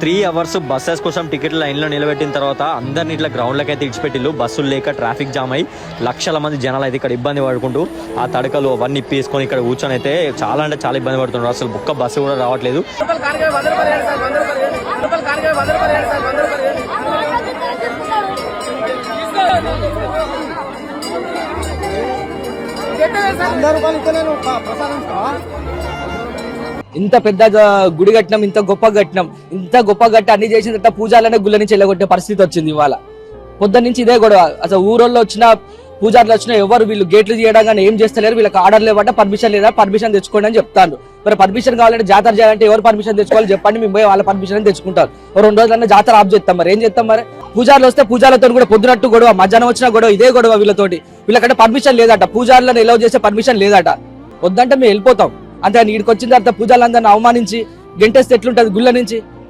3 hours buses కోసం ticket లైన్లో నిలబెట్టిన తర్వాత అందరిని ఇట్లా గ్రౌండ్లోకి అయితే ఇడిచిపెట్టిల్లు. బస్సులు లేక ట్రాఫిక్ జామ్ అయ్యి లక్షల మంది జనాలు అయితే ఇక్కడ ఇబ్బంది పడుకుంటూ ఆ తడకలు అవన్నీ ఇప్పేసుకొని ఇక్కడ కూర్చొని అయితే చాలా అంటే చాలా ఇబ్బంది పడుతున్నారు. అసలు బుక్క బస్సు కూడా రావట్లేదు. ఇంత పెద్ద గుడి కట్టినాం, ఇంత గొప్ప కట్టి అన్ని చేసిన తర్వాత పూజాలనే గుళ్ళ నుంచి వెళ్ళగొట్టే పరిస్థితి వచ్చింది. ఇవాళ పొద్దున్న నుంచి ఇదే గొడవ. అసలు ఊరోళ్ళు వచ్చిన పూజారులు వచ్చినా ఎవరు వీళ్ళు గేట్లు తీయడం కానీ ఏం చేస్తలేరు. వీళ్ళకి ఆర్డర్ లేవంటే పర్మిషన్ లేదా, పర్మిషన్ తెచ్చుకోండి అని చెప్తాను. మరి పర్మిషన్ కావాలంటే జాతర చేయాలంటే ఎవరు పర్మిషన్ తెచ్చుకోవాలి చెప్పండి, మేము పోయి వాళ్ళ పర్మిషన్ తెచ్చుకుంటారు. 2 రోజులన్నా జాతర ఆఫ్ చేస్తాం. మరి ఏం చేస్తాం? మరి పూజారులు వస్తే పూజాలతో కూడా పొద్దునట్టు గొడవ, మధ్యాహ్నం వచ్చిన గొడవ, ఇదే గొడవ వీళ్ళతోటి. వీళ్ళకంటే పర్మిషన్ లేదట, పూజారులను ఎలవ్ చేసే పర్మిషన్ లేదట. వద్దంటే మేము వెళ్ళిపోతాం అంతే. నీడికి వచ్చిన తర్వాత పూజలందరిని అవమానించి గెంటేస్తే ఎట్లుంటది గుళ్ళ నుంచి?